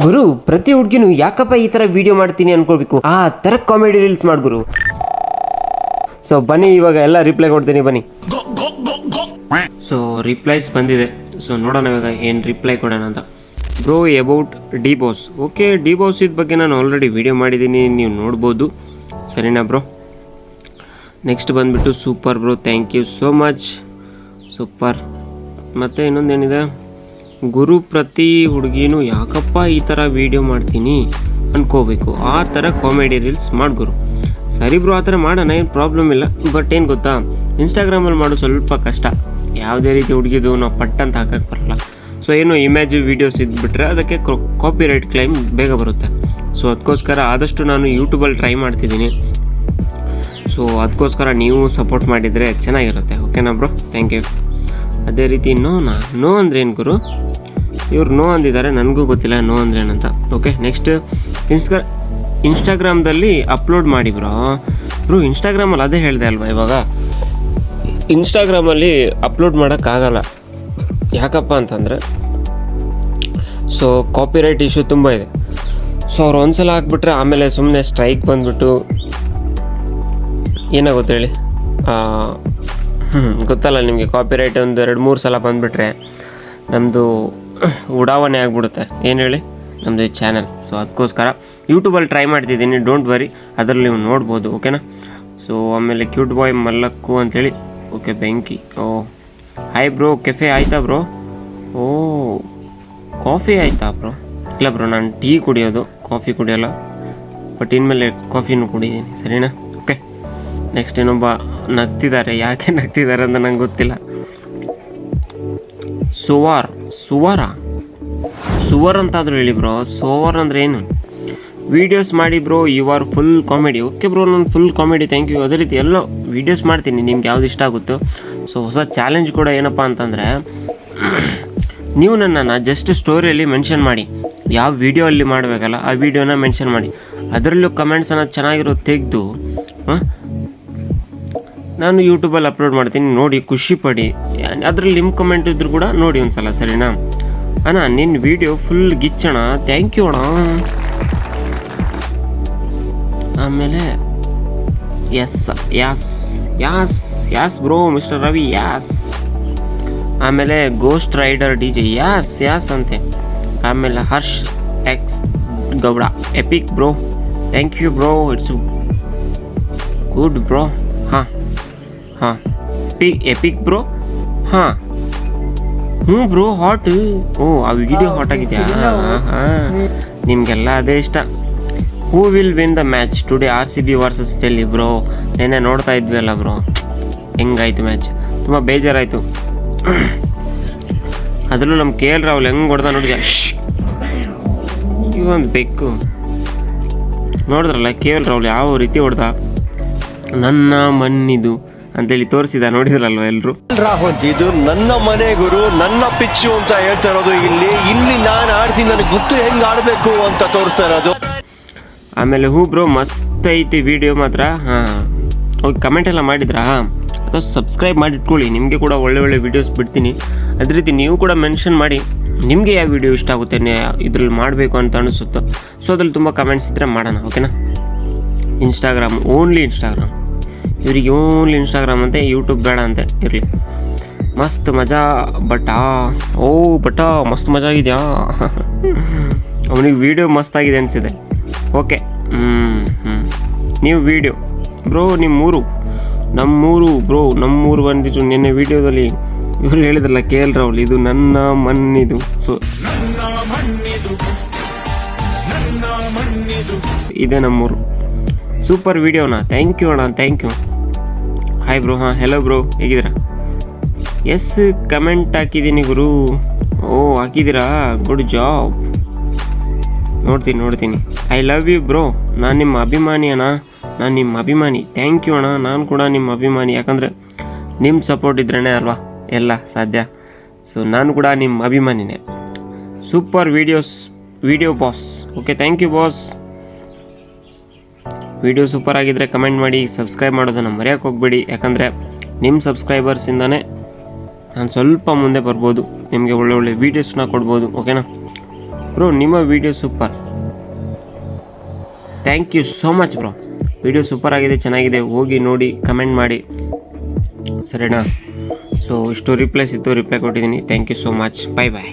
ಗುರು ಪ್ರತಿ ಹುಡುಗಿನೂ ಯಾಕಪ್ಪ ಈ ತರ ವಿಡಿಯೋ ಮಾಡ್ತೀನಿ ಅನ್ಕೊಳ್ಬೇಕು, ಆ ತರ ಕಾಮಿಡಿ ರೀಲ್ಸ್ ಮಾಡ್ ಗುರು. ಸೊ ಬನ್ನಿ ಇವಾಗ ಎಲ್ಲ ರಿಪ್ಲೈ ಕೊಡ್ತೀನಿ ಬನ್ನಿ. ಸೊ ರಿಪ್ಲೈಸ್ ಬಂದಿದೆ. ಸೊ ನೋಡೋಣ ಇವಾಗ ಏನು ರಿಪ್ಲೈ ಕೊಡೋಣ ಅಂತ. Bro about D boss. Okay, D boss ಇದ್ ಬಗ್ಗೆ ನಾನು ಆಲ್ರೆಡಿ ವಿಡಿಯೋ ಮಾಡಿದ್ದೀನಿ, ನೀವು ನೋಡ್ಬೋದು. ಸರಿನಾ ಬ್ರೋ? ನೆಕ್ಸ್ಟ್ ಬಂದುಬಿಟ್ಟು super bro, thank you so much, super. ಮತ್ತು ಇನ್ನೊಂದೇನಿದೆ, ಗುರು ಪ್ರತಿ ಹುಡುಗಿನೂ ಯಾಕಪ್ಪ ಈ ಥರ ವೀಡಿಯೋ ಮಾಡ್ತೀನಿ ಅನ್ಕೋಬೇಕು, ಆ ಥರ ಕಾಮಿಡಿ ರೀಲ್ಸ್ ಮಾಡಿ ಗುರು. ಸರಿ ಬ್ರೋ, ಆ ಥರ ಮಾಡೋಣ, ಏನು ಪ್ರಾಬ್ಲಮ್ ಇಲ್ಲ. ಬಟ್ ಏನು ಗೊತ್ತಾ, ಇನ್ಸ್ಟಾಗ್ರಾಮಲ್ಲಿ ಮಾಡೋದು ಸ್ವಲ್ಪ ಕಷ್ಟ. ಯಾವುದೇ ರೀತಿ ಹುಡುಗಿದು ನಾವು ಪಟ್ಟಂತ ಹಾಕಕ್ಕೆ ಬರಲ್ಲ. ಸೊ ಏನು ಇಮೇಜ್ ವೀಡಿಯೋಸ್ ಇದ್ಬಿಟ್ರೆ ಅದಕ್ಕೆ ಕಾಪಿ ರೈಟ್ ಕ್ಲೈಮ್ ಬೇಗ ಬರುತ್ತೆ. ಸೊ ಅದಕ್ಕೋಸ್ಕರ ಆದಷ್ಟು ನಾನು ಯೂಟ್ಯೂಬಲ್ಲಿ ಟ್ರೈ ಮಾಡ್ತಿದ್ದೀನಿ. ಸೊ ಅದಕ್ಕೋಸ್ಕರ ನೀವು ಸಪೋರ್ಟ್ ಮಾಡಿದರೆ ಚೆನ್ನಾಗಿರುತ್ತೆ. ಓಕೆನಾ ಬ್ರೋ? Thank you. ಅದೇ ರೀತಿ ನೋ ಅಂದರೆ ಏನು ಗುರು? ಇವ್ರು ನೋ ಅಂದಿದ್ದಾರೆ, ನನಗೂ ಗೊತ್ತಿಲ್ಲ ನೋ ಅಂದರೆ ಏನಂತ. ಓಕೆ, ನೆಕ್ಸ್ಟ್ ಇನ್ಸ್ಟಾಗ್ರಾಮ್ದಲ್ಲಿ ಅಪ್ಲೋಡ್ ಮಾಡಿ ಬ್ರೋ. ಇನ್ಸ್ಟಾಗ್ರಾಮಲ್ಲಿ ಅದೇ ಹೇಳಿದೆ ಅಲ್ವಾ, ಇವಾಗ ಇನ್ಸ್ಟಾಗ್ರಾಮಲ್ಲಿ ಅಪ್ಲೋಡ್ ಮಾಡೋಕ್ಕಾಗಲ್ಲ. ಯಾಕಪ್ಪ ಅಂತಂದರೆ ಸೊ ಕಾಪಿರೈಟ್ ಇಶ್ಯೂ ತುಂಬ ಇದೆ. ಸೊ ಅವ್ರು ಒಂದ್ಸಲ ಹಾಕ್ಬಿಟ್ರೆ ಆಮೇಲೆ ಸುಮ್ಮನೆ ಸ್ಟ್ರೈಕ್ ಬಂದುಬಿಟ್ಟು ಏನಾಗುತ್ತೆ ಹೇಳಿ, ಗೊತ್ತಲ್ಲ ನಿಮಗೆ, ಕಾಪಿರೈಟ್ ಒಂದು 2-3 ಸಲ ಬಂದುಬಿಟ್ರೆ ನಮ್ಮದು ಉಡಾವಣೆ ಆಗಿಬಿಡುತ್ತೆ. ಏನು ಹೇಳಿ, ನಮ್ಮದು ಚಾನಲ್. ಸೊ ಅದಕ್ಕೋಸ್ಕರ ಯೂಟ್ಯೂಬಲ್ಲಿ ಟ್ರೈ ಮಾಡ್ತಿದ್ದೀನಿ, ಡೋಂಟ್ ವರಿ, ಅದರಲ್ಲಿ ನೀವು ನೋಡ್ಬೋದು. ಓಕೆನಾ? ಸೊ ಆಮೇಲೆ ಕ್ಯೂಟ್ ಬಾಯ್ ಮಲ್ಲಕ್ಕು ಅಂಥೇಳಿ. ಓಕೆ, ಬೆಂಕಿ. ಓ ಹಾಯ್ ಬ್ರೋ, ಕೆಫೆ ಆಯಿತಾ ಬ್ರೋ? ಓ ಕಾಫಿ ಆಯಿತಾ ಬ್ರೋ? ಇಲ್ಲ ಬ್ರೋ, ನಾನು ಟೀ ಕುಡಿಯೋದು, ಕಾಫಿ ಕುಡಿಯೋಲ್ಲ. ಬಟ್ ಇನ್ಮೇಲೆ ಕಾಫಿನೂ ಕುಡಿದ್ದೀನಿ. ಸರಿನಾ? ಓಕೆ, ನೆಕ್ಸ್ಟ್ ಇನ್ನೊಬ್ಬ ನಗ್ತಿದ್ದಾರೆ. ಯಾಕೆ ನಗ್ತಿದ್ದಾರೆ ಅಂತ ನಂಗೆ ಗೊತ್ತಿಲ್ಲ. ಸುವರ್ ಅಂತಾದರೂ ಹೇಳಿ ಬ್ರೋ. ಸೋವರ್ ಅಂದರೆ ಏನು? ವೀಡಿಯೋಸ್ ಮಾಡಿ bro, you are full comedy. Okay bro, ನಾನು ಫುಲ್ ಕಾಮಿಡಿ, ಥ್ಯಾಂಕ್ ಯು. ಅದೇ ರೀತಿ ಎಲ್ಲ ವೀಡಿಯೋಸ್ ಮಾಡ್ತೀನಿ, ನಿಮ್ಗೆ ಯಾವ್ದು ಇಷ್ಟ ಆಗುತ್ತೋ. ಸೊ ಹೊಸ ಚಾಲೆಂಜ್ ಕೂಡ ಏನಪ್ಪ ಅಂತಂದರೆ, ನೀವು ನನ್ನನ್ನು ಜಸ್ಟ್ ಸ್ಟೋರಿಯಲ್ಲಿ ಮೆನ್ಷನ್ ಮಾಡಿ, ಯಾವ ವೀಡಿಯೋ ಅಲ್ಲಿ ಮಾಡಬೇಕಲ್ಲ ಆ ವೀಡಿಯೋನ ಮೆನ್ಷನ್ ಮಾಡಿ, ಅದರಲ್ಲೂ ಕಮೆಂಟ್ಸನ್ನು ಚೆನ್ನಾಗಿರೋ ತೆಗೆದು ನಾನು ಯೂಟ್ಯೂಬಲ್ಲಿ ಅಪ್ಲೋಡ್ ಮಾಡ್ತೀನಿ. ನೋಡಿ ಖುಷಿ ಪಡಿ. ಅದರಲ್ಲಿ ನಿಮ್ಮ ಕಮೆಂಟ್ ಇದ್ರೂ ಕೂಡ ನೋಡಿ ಒಂದ್ಸಲ. ಸರಿನಾ ಅಣ್ಣ? ನಿನ್ನ ವೀಡಿಯೋ ಫುಲ್ ಗಿಚ್ಚಣ, ಥ್ಯಾಂಕ್ ಯು ಅಣ್ಣ. ಆಮೇಲೆ yes bro, mister Ravi, yes. ಆಮೇಲೆ ಗೋಸ್ಟ್ ರೈಡರ್ DJ, ಯಾಸ್ ಅಂತೆ. ಆಮೇಲೆ Harsh X Gowda, epic bro, thank you bro, it's good bro. ಹಾಂ ಎಪಿಕ್ ಬ್ರೋ. ಹಾಂ ಬ್ರೋ, ಹಾಟ್. ಓ, ಆ ವಿಡಿಯೋ ಹಾಟ್ ಆಗಿದೆಯಾ? ಹಾಂ, ನಿಮಗೆಲ್ಲ ಅದೇ ಇಷ್ಟ. Who will win the match today, RCB versus Delhi bro. ನೆನ್ನೆ ನೋಡ್ತಾ ಇದ್ವಿ ಅಲ್ಲ ಬ್ರೋ, ಹೆಂಗಾಯ್ತು ಮ್ಯಾಚ್? ತುಂಬ ಬೇಜಾರಾಯಿತು. ಅದರಲ್ಲೂ ನಮ್ಮ KL ರಾಹುಲ್ ಹೆಂಗೆ ಹೊಡೆದ ನೋಡಿದ್ಯಾ? ಇವೊಂದು ಬೆಕ್ಕು ನೋಡಿದ್ರಲ್ಲ, KL ರಾಹುಲ್ ಯಾವ ರೀತಿ ಹೊಡೆದ, ನನ್ನ ಮಣ್ಣಿದು ಅಂತೇಳಿ ತೋರಿಸಿದ, ನೋಡಿದ್ರಲ್ವ ಎಲ್ಲರೂ? ರಾಹುಲ್, ಇದು ನನ್ನ ಮನೆ ಗುರು, ನನ್ನ ಪಿಚ್ಚು ಅಂತ ಹೇಳ್ತಾ ಇರೋದು. ಇಲ್ಲಿ ನಾನು ಆಡ್ತೀನಿ, ನನಗೆ ಗೊತ್ತು ಹೆಂಗೆ ಆಡಬೇಕು ಅಂತ ತೋರಿಸ್ತಾ ಇರೋದು. ಆಮೇಲೆ ಬ್ರೋ, ಮಸ್ತ್ ಐತಿ ವಿಡಿಯೋ ಮಾತ್ರ. ಹಾಂ, ಹೋಗಿ ಕಮೆಂಟ್ ಎಲ್ಲ ಮಾಡಿದ್ರಾ? ಅಥವಾ ಸಬ್ಸ್ಕ್ರೈಬ್ ಮಾಡಿ ಇಟ್ಕೊಳ್ಳಿ, ನಿಮಗೆ ಕೂಡ ಒಳ್ಳೆ ವೀಡಿಯೋಸ್ ಬಿಡ್ತೀನಿ. ಅದೇ ರೀತಿ ನೀವು ಕೂಡ ಮೆನ್ಷನ್ ಮಾಡಿ, ನಿಮಗೆ ಯಾವ ವಿಡಿಯೋ ಇಷ್ಟ ಆಗುತ್ತೆ, ಇದ್ರಲ್ಲಿ ಮಾಡಬೇಕು ಅಂತ ಅನಿಸುತ್ತೋ. ಸೊ ಅದ್ರಲ್ಲಿ ತುಂಬ ಕಮೆಂಟ್ಸ್ ಇದ್ದರೆ ಮಾಡೋಣ. ಓಕೆನಾ? Instagram, only Instagram. ಇವರಿಗೆ ಓನ್ಲಿ ಇನ್ಸ್ಟಾಗ್ರಾಮ್ ಅಂತೆ, ಯೂಟ್ಯೂಬ್ ಬೇಡ ಅಂತೆ. ಇರಲಿ, ಮಸ್ತ್ ಮಜಾ. ಬಟ್ ಮಸ್ತ್ ಮಜಾ ಆಗಿದೆಯಾ? ಅವನಿಗೆ ವೀಡಿಯೋ ಮಸ್ತಾಗಿದೆ ಅನಿಸಿದೆ. ಓಕೆ, ನೀವು ವೀಡಿಯೋ ಬ್ರೋ, ನಮ್ಮೂರು ಬ್ರೋ, ನಮ್ಮೂರು ಬಂದಿತ್ತು ನಿನ್ನೆ ವೀಡಿಯೋದಲ್ಲಿ. ಇವರು ಹೇಳಿದ್ರಲ್ಲ KL ರಾಹುಲ್, ಇದು ನನ್ನ ಮಣ್ಣಿದು. ಸೊ ಇದೇ ನಮ್ಮೂರು. ಸೂಪರ್ ವಿಡಿಯೋನಾ, ಥ್ಯಾಂಕ್ ಯು ಅಣ್ಣ, ಥ್ಯಾಂಕ್ ಯು. Hi bro. ಹಾಂ, ಹೆಲೋ ಬ್ರೋ, ಹೇಗಿದ್ದೀರಾ? ಎಸ್, ಕಮೆಂಟ್ ಹಾಕಿದ್ದೀನಿ ಗುರು. ಓ, ಹಾಕಿದ್ದೀರಾ? Good job. ನೋಡ್ತೀನಿ. I love you bro. ನಾನು ನಿಮ್ಮ ಅಭಿಮಾನಿ ಅಣ್ಣ, ನಾನು ನಿಮ್ಮ ಅಭಿಮಾನಿ. ಥ್ಯಾಂಕ್ ಯು ಅಣ್ಣ, ನಾನು ಕೂಡ ನಿಮ್ಮ ಅಭಿಮಾನಿ. ಯಾಕಂದರೆ ನಿಮ್ಮ ಸಪೋರ್ಟ್ ಇದ್ರೇ ಅಲ್ವಾ ಎಲ್ಲ ಸಾಧ್ಯ. ಸೊ ನಾನು ಕೂಡ ನಿಮ್ಮ ಅಭಿಮಾನಿನೇ. Super video boss. Okay, thank you boss. Video super ಆಗಿದ್ದರೆ ಕಮೆಂಟ್ ಮಾಡಿ, ಸಬ್ಸ್ಕ್ರೈಬ್ ಮಾಡೋದನ್ನು ಮರೆಯೋಕ್ಕೆ ಹೋಗ್ಬೇಡಿ. ಯಾಕಂದರೆ ನಿಮ್ಮ ಸಬ್ಸ್ಕ್ರೈಬರ್ಸಿಂದನೇ ನಾನು ಸ್ವಲ್ಪ ಮುಂದೆ ಬರ್ಬೋದು, ನಿಮಗೆ ಒಳ್ಳೆ ವೀಡಿಯೋಸ್ನ ಕೊಡ್ಬೋದು. ಓಕೆನಾ? ಬ್ರೋ ನಿಮ್ಮ video super, thank you so much bro. Video super ಆಗಿದೆ, ಚೆನ್ನಾಗಿದೆ, ಹೋಗಿ ನೋಡಿ ಕಮೆಂಟ್ ಮಾಡಿ ಸರಿನಾ. ಸೊ ಇಷ್ಟು ರಿಪ್ಲೈಸ್ ಇತ್ತು, ರಿಪ್ಲೈ ಕೊಟ್ಟಿದ್ದೀನಿ. Thank you so much, bye bye.